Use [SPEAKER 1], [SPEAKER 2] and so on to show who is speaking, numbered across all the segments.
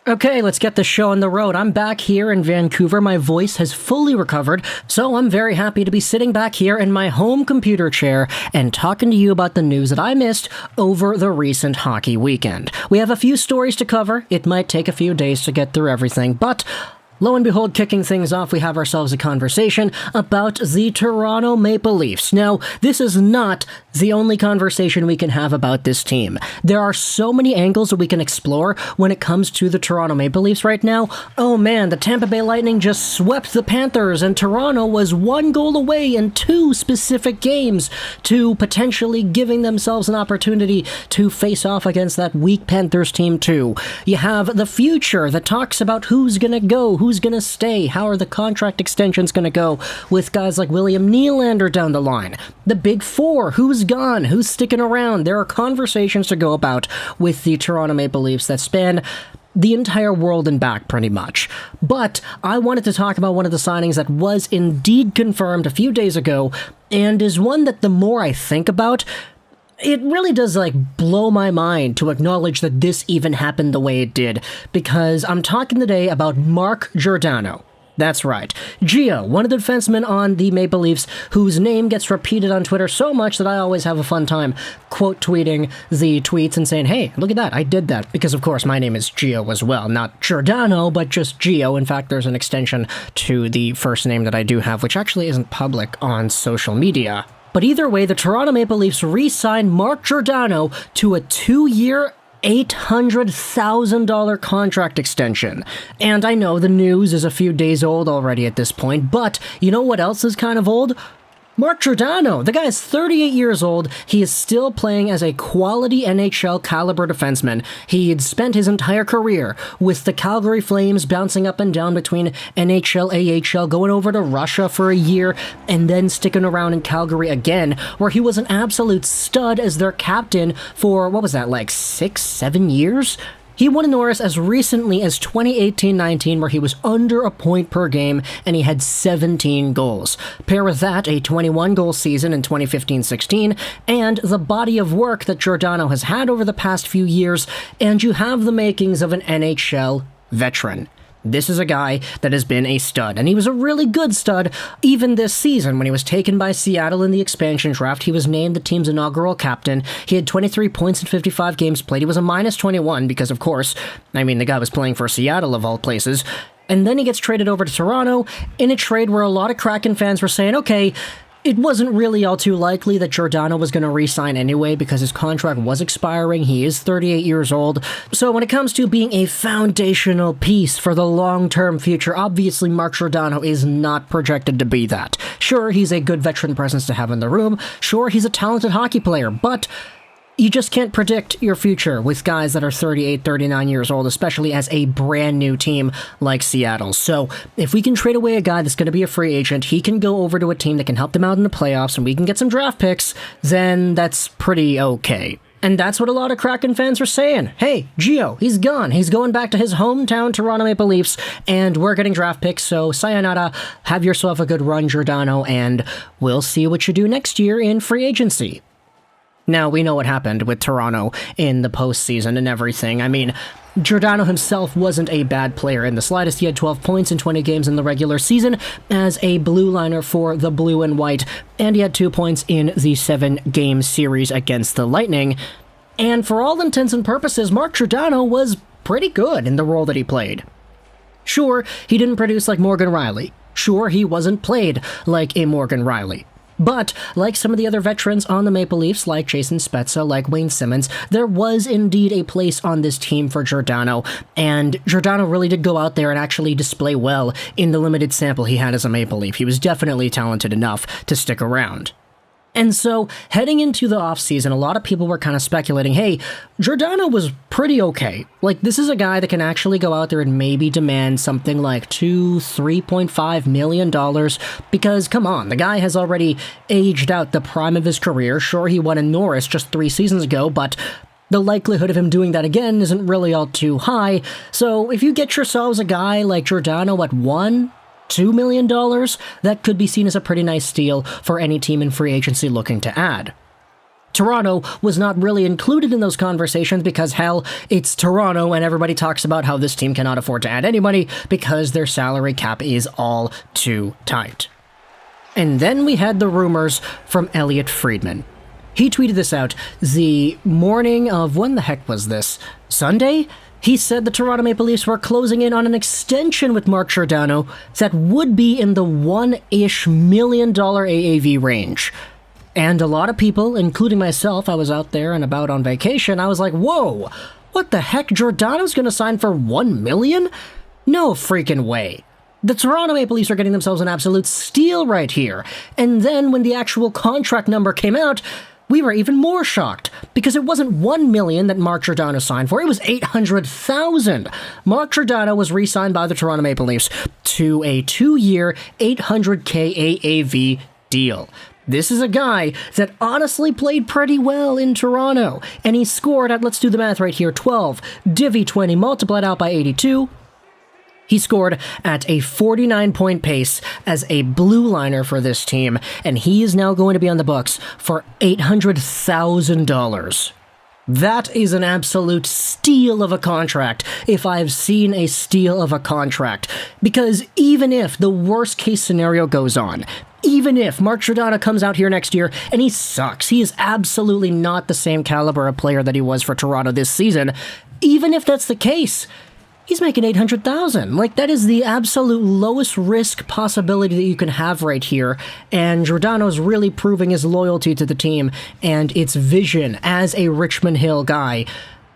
[SPEAKER 1] Okay, let's get the show on the road. I'm back here in Vancouver. My voice has fully recovered, so I'm very happy to be sitting back here in my home computer chair and talking to you about the news that I missed over the recent hockey weekend. We have a few stories to cover. It might take a few days to get through everything, but lo and behold, kicking things off, we have ourselves a conversation about the Toronto Maple Leafs. Now, this is not the only conversation we can have about this team. There are so many angles that we can explore when it comes to the Toronto Maple Leafs right now. Oh man, the Tampa Bay Lightning just swept the Panthers, and Toronto was one goal away in two specific games to potentially giving themselves an opportunity to face off against that weak Panthers team too. You have the future that talks about who's gonna go, who's going to stay? How are the contract extensions going to go with guys like William Nylander down the line? The Big Four, who's gone? Who's sticking around? There are conversations to go about with the Toronto Maple Leafs that span the entire world and back, pretty much. But I wanted to talk about one of the signings that was indeed confirmed a few days ago, and is one that the more I think about, it really does, blow my mind to acknowledge that this even happened the way it did, because I'm talking today about Mark Giordano. That's right. Gio, one of the defensemen on the Maple Leafs, whose name gets repeated on Twitter so much that I always have a fun time quote tweeting the tweets and saying, hey, look at that, I did that. Because, of course, my name is Gio as well. Not Giordano, but just Gio. In fact, there's an extension to the first name that I do have, which actually isn't public on social media. But either way, the Toronto Maple Leafs re-signed Mark Giordano to a 2-year, $800,000 contract extension. And I know the news is a few days old already at this point, but you know what else is kind of old? Mark Giordano. The guy is 38 years old. He is still playing as a quality NHL caliber defenseman. He had spent his entire career with the Calgary Flames, bouncing up and down between NHL, AHL, going over to Russia for a year, and then sticking around in Calgary again, where he was an absolute stud as their captain for, 6-7 years? He won a Norris as recently as 2018-19, where he was under a point per game and he had 17 goals. Pair with that a 21-goal season in 2015-16, and the body of work that Giordano has had over the past few years, and you have the makings of an NHL veteran. This is a guy that has been a stud, and he was a really good stud even this season. When he was taken by Seattle in the expansion draft, he was named the team's inaugural captain. He had 23 points in 55 games played. He was a minus 21 because, of course, the guy was playing for Seattle of all places. And then he gets traded over to Toronto in a trade where a lot of Kraken fans were saying, okay, it wasn't really all too likely that Giordano was going to re-sign anyway because his contract was expiring. He is 38 years old. So when it comes to being a foundational piece for the long-term future, obviously Mark Giordano is not projected to be that. Sure, he's a good veteran presence to have in the room. Sure, he's a talented hockey player, but you just can't predict your future with guys that are 38, 39 years old, especially as a brand new team like Seattle. So if we can trade away a guy that's going to be a free agent, he can go over to a team that can help them out in the playoffs and we can get some draft picks, then that's pretty okay. And that's what a lot of Kraken fans are saying. Hey, Gio, he's gone. He's going back to his hometown Toronto Maple Leafs, and we're getting draft picks, so sayonara, have yourself a good run, Giordano, and we'll see what you do next year in free agency. Now, we know what happened with Toronto in the postseason and everything. Giordano himself wasn't a bad player in the slightest. He had 12 points in 20 games in the regular season as a blue liner for the blue and white, and he had 2 points in the 7-game series against the Lightning. And for all intents and purposes, Mark Giordano was pretty good in the role that he played. Sure, he didn't produce like Morgan Rielly. Sure, he wasn't played like a Morgan Rielly. But, like some of the other veterans on the Maple Leafs, like Jason Spezza, like Wayne Simmons, there was indeed a place on this team for Giordano, and Giordano really did go out there and actually display well in the limited sample he had as a Maple Leaf. He was definitely talented enough to stick around. And so, heading into the offseason, a lot of people were kind of speculating, hey, Giordano was pretty okay. This is a guy that can actually go out there and maybe demand something like $3.5 million, because, come on, the guy has already aged out the prime of his career. Sure, he won a Norris just 3 seasons ago, but the likelihood of him doing that again isn't really all too high. So, if you get yourselves a guy like Giordano at $2 million, that could be seen as a pretty nice steal for any team in free agency looking to add. Toronto was not really included in those conversations because, hell, it's Toronto and everybody talks about how this team cannot afford to add anybody because their salary cap is all too tight. And then we had the rumors from Elliotte Friedman. He tweeted this out the morning of, when the heck was this? Sunday? He said the Toronto Maple Leafs were closing in on an extension with Mark Giordano that would be in the $1-ish million AAV range. And a lot of people, including myself, I was out there and about on vacation, I was like, whoa, what the heck, Giordano's gonna sign for $1 million? No freaking way. The Toronto Maple Leafs are getting themselves an absolute steal right here. And then when the actual contract number came out, we were even more shocked, because it wasn't $1 million that Mark Giordano signed for, it was $800,000. Mark Giordano was re-signed by the Toronto Maple Leafs to a 2-year, $800K AAV deal. This is a guy that honestly played pretty well in Toronto, and he scored at, let's do the math right here, 12, divvy 20, multiplied out by 82. He scored at a 49-point pace as a blue liner for this team, and he is now going to be on the books for $800,000. That is an absolute steal of a contract, if I've seen a steal of a contract. Because even if the worst case scenario goes on, even if Mark Giordano comes out here next year and he sucks, he is absolutely not the same caliber of player that he was for Toronto this season, even if that's the case, he's making $800,000. Like, that is the absolute lowest risk possibility that you can have right here. And Giordano's really proving his loyalty to the team and its vision as a Richmond Hill guy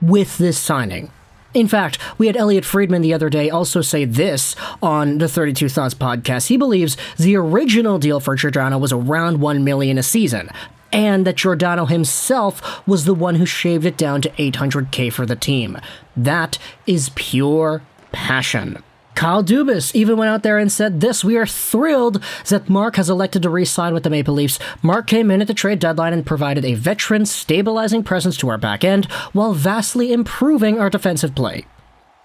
[SPEAKER 1] with this signing. In fact, we had Elliotte Friedman the other day also say this on the 32 Thoughts podcast. He believes the original deal for Giordano was around $1 million a season, and that Giordano himself was the one who shaved it down to $800K for the team. That is pure passion. Kyle Dubas even went out there and said this: "We are thrilled that Mark has elected to re-sign with the Maple Leafs. Mark came in at the trade deadline and provided a veteran, stabilizing presence to our back end while vastly improving our defensive play.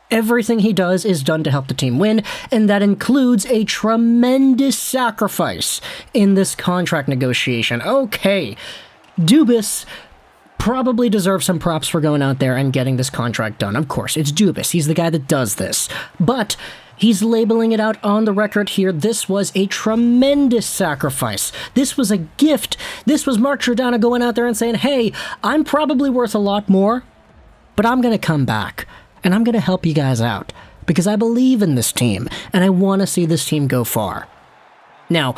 [SPEAKER 1] Everything he does is done to help the team win, and that includes a tremendous sacrifice in this contract negotiation." Okay, Dubas probably deserves some props for going out there and getting this contract done. Of course, it's Dubas. He's the guy that does this. But he's labeling it out on the record here. This was a tremendous sacrifice. This was a gift. This was Mark Giordano going out there and saying, hey, I'm probably worth a lot more, but I'm going to come back. And I'm going to help you guys out, because I believe in this team, and I want to see this team go far. Now,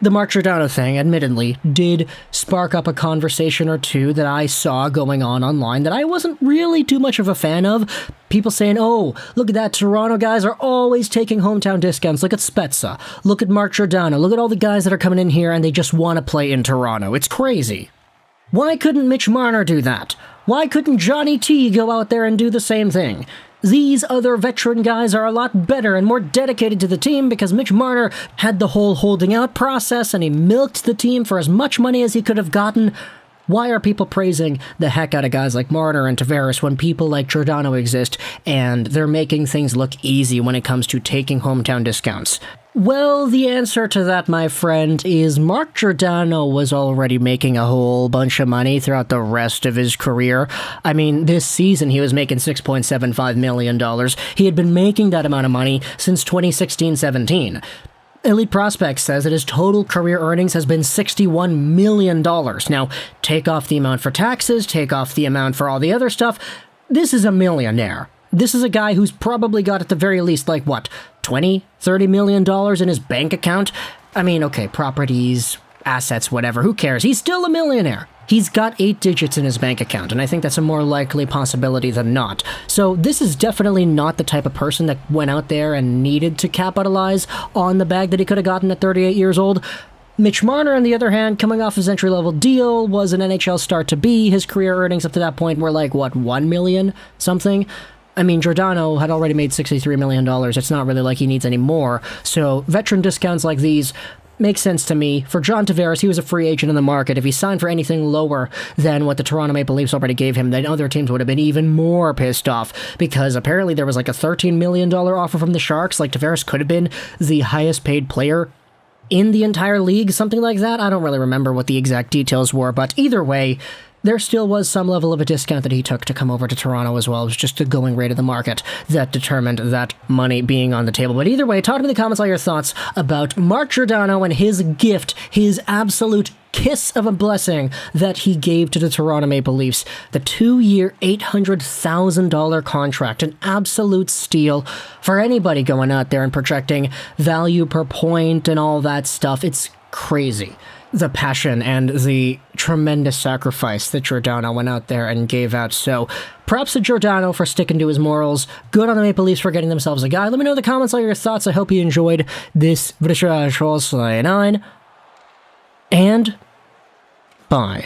[SPEAKER 1] the Mark Giordano thing, admittedly, did spark up a conversation or two that I saw going on online that I wasn't really too much of a fan of. People saying, oh, look at that, Toronto guys are always taking hometown discounts. Look at Spezza. Look at Mark Giordano. Look at all the guys that are coming in here and they just want to play in Toronto. It's crazy. Why couldn't Mitch Marner do that? Why couldn't Johnny T go out there and do the same thing? These other veteran guys are a lot better and more dedicated to the team because Mitch Marner had the whole holding out process and he milked the team for as much money as he could have gotten. Why are people praising the heck out of guys like Marner and Tavares when people like Giordano exist and they're making things look easy when it comes to taking hometown discounts? Well, the answer to that, my friend, is Mark Giordano was already making a whole bunch of money throughout the rest of his career. I mean, this season he was making $6.75 million. He had been making that amount of money since 2016-17. Elite Prospects says that his total career earnings has been $61 million. Now, take off the amount for taxes, take off the amount for all the other stuff. This is a millionaire. This is a guy who's probably got at the very least, like, what, $20, $30 million in his bank account? I mean, okay, properties, assets, whatever, who cares? He's still a millionaire. He's got 8 digits in his bank account, and I think that's a more likely possibility than not. So this is definitely not the type of person that went out there and needed to capitalize on the bag that he could have gotten at 38 years old. Mitch Marner, on the other hand, coming off his entry-level deal, was an NHL start-to-be. His career earnings up to that point were like, what, $1 million something? I mean, Giordano had already made $63 million. It's not really like he needs any more. So veteran discounts like these make sense to me. For John Tavares, he was a free agent in the market. If he signed for anything lower than what the Toronto Maple Leafs already gave him, then other teams would have been even more pissed off, because apparently there was like a $13 million offer from the Sharks. Like, Tavares could have been the highest paid player in the entire league, something like that. I don't really remember what the exact details were, but either way, there still was some level of a discount that he took to come over to Toronto as well. It was just the going rate of the market that determined that money being on the table. But either way, talk to me in the comments all your thoughts about Mark Giordano and his gift, his absolute kiss of a blessing that he gave to the Toronto Maple Leafs. The 2-year, $800,000 contract, an absolute steal for anybody going out there and projecting value per point and all that stuff. It's crazy. The passion and the tremendous sacrifice that Giordano went out there and gave out. So props to Giordano for sticking to his morals. Good on the Maple Leafs for getting themselves a guy. Let me know in the comments all your thoughts. I hope you enjoyed this video. And bye.